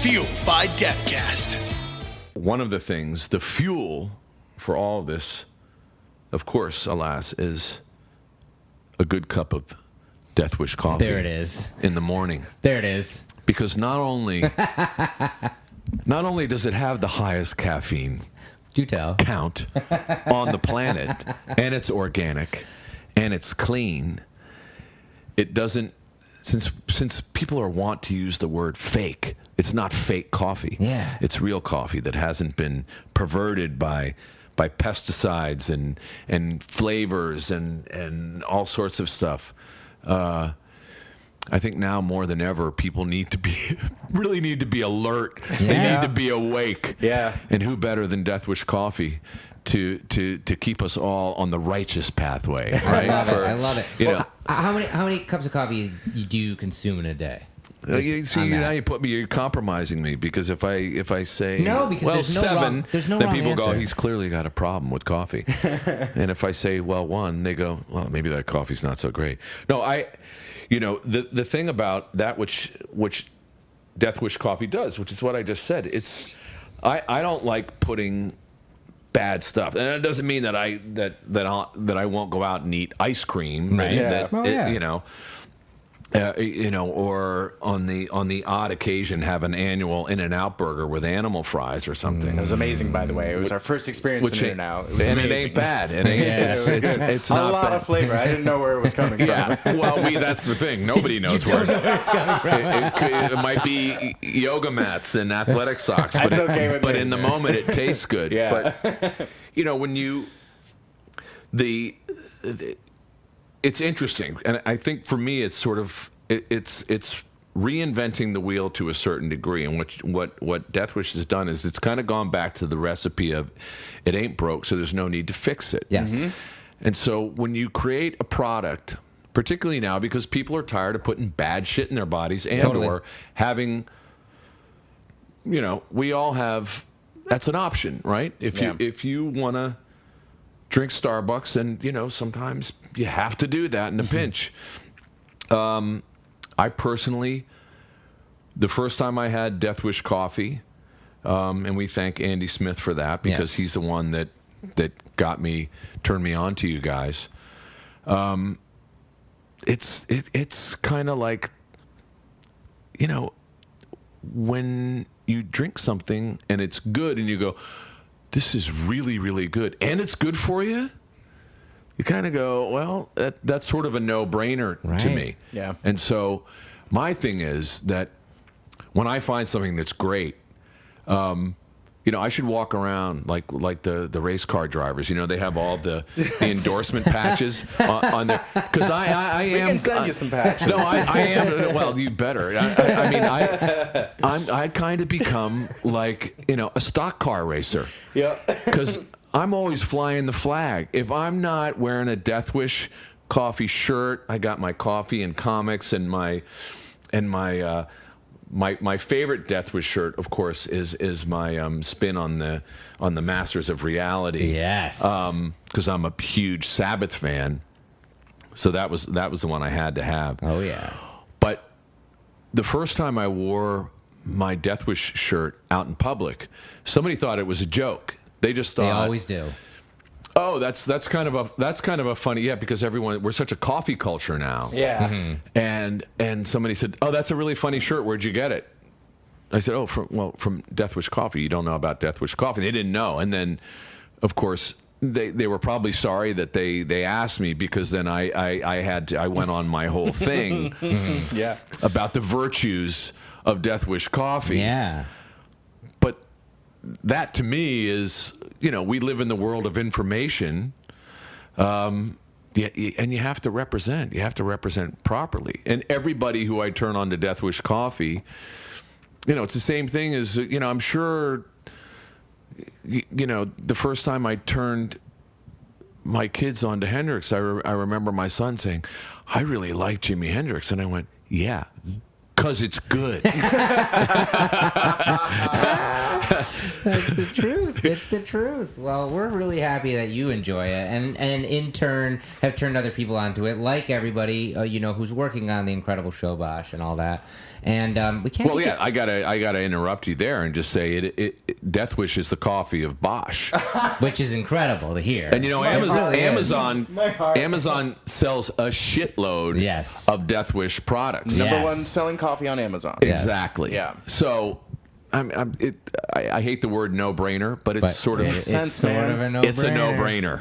Fueled by Deathcast. One of the things, the fuel for all of this, of course, alas, is a good cup of Death Wish coffee. There it is. In the morning. There it is. Because not only does it have the highest caffeine Do tell. count on the planet, and it's organic, and it's clean, it doesn't, since people are wont to use the word fake, it's not fake coffee. Yeah. It's real coffee that hasn't been perverted by pesticides and flavors and all sorts of stuff. I think now more than ever, people really need to be alert. Yeah. They need to be awake. Yeah. And who better than Death Wish Coffee to keep us all on the righteous pathway, right? I love it. You know, How many cups of coffee you do consume in a day? you see, now you're compromising me, because if I say No, because well, there's no 7, wrong- there's no then wrong people go, answer. he's clearly got a problem with coffee. And if I say, well, 1, they go, well, maybe that coffee's not so great. No, the thing about that which Death Wish Coffee does, which is what I just said, I don't like putting bad stuff, and that doesn't mean that I won't go out and eat ice cream, Right. Yeah. Or on the odd occasion have an annual In-N-Out burger with animal fries or something. It was amazing, by the way. It was our first experience in In-N-Out. It was amazing. It ain't bad. It ain't. Yeah. It's not a lot bad. of flavor. I didn't know where it was coming from. Yeah, well, that's the thing. Nobody knows where it's coming from. It might be yoga mats and athletic socks, That's okay with but me, in the man. moment it tastes good. Yeah. But when it's interesting, and I think for me it's sort of it's reinventing the wheel to a certain degree. And what Death Wish has done is it's kind of gone back to the recipe of it ain't broke, so there's no need to fix it. Yes. Mm-hmm. And so when you create a product, particularly now because people are tired of putting bad shit in their bodies and Totally. or having, we all have, that's an option, right? If you want to drink Starbucks, and, sometimes you have to do that in a pinch. I personally, the first time I had Death Wish coffee, and we thank Andy Smith for that, because Yes. he's the one that turned me on to you guys. It's kind of like, when you drink something and it's good and you go, this is really, really good, and it's good for you, you kind of go, well, that's sort of a no-brainer to Right. me. Yeah. And so my thing is that when I find something that's great, I should walk around like the race car drivers. They have all the endorsement patches on there. Because I am. We can send you some patches. No, I am. Well, you better. I kind of become like a stock car racer. Yeah. Because I'm always flying the flag. If I'm not wearing a Death Wish coffee shirt, I got my coffee and comics and my favorite Death Wish shirt, of course, is my spin on the Masters of Reality. Yes. Because I'm a huge Sabbath fan, so that was the one I had to have. Oh yeah. But the first time I wore my Death Wish shirt out in public, somebody thought it was a joke. They just thought They always do. oh, that's kind of a funny, because we're such a coffee culture now. Yeah. Mm-hmm. And somebody said, oh, that's a really funny shirt. Where'd you get it? I said, oh, from Death Wish Coffee. You don't know about Death Wish Coffee. They didn't know. And then, of course, they were probably sorry that they asked me, because then I went on my whole thing Yeah. about the virtues of Death Wish Coffee. Yeah. But that to me is, we live in the world of information. And you have to represent. You have to represent properly. And everybody who I turn on to Death Wish Coffee, it's the same thing as, I'm sure, the first time I turned my kids on to Hendrix, I remember my son saying, I really like Jimi Hendrix. And I went, yeah, because it's good. That's the truth. It's the truth. Well, we're really happy that you enjoy it, and in turn have turned other people onto it, like everybody who's working on the Incredible Show, Bosch, and all that. And we can't. Well, yeah, I gotta interrupt you there and just say Death Wish is the coffee of Bosch, which is incredible to hear. And Amazon sells a shitload of Death Wish products. Number one selling coffee on Amazon. Exactly. Yeah. So. I hate the word no-brainer, but it's sort of it's sort of a no-brainer. It's a no-brainer.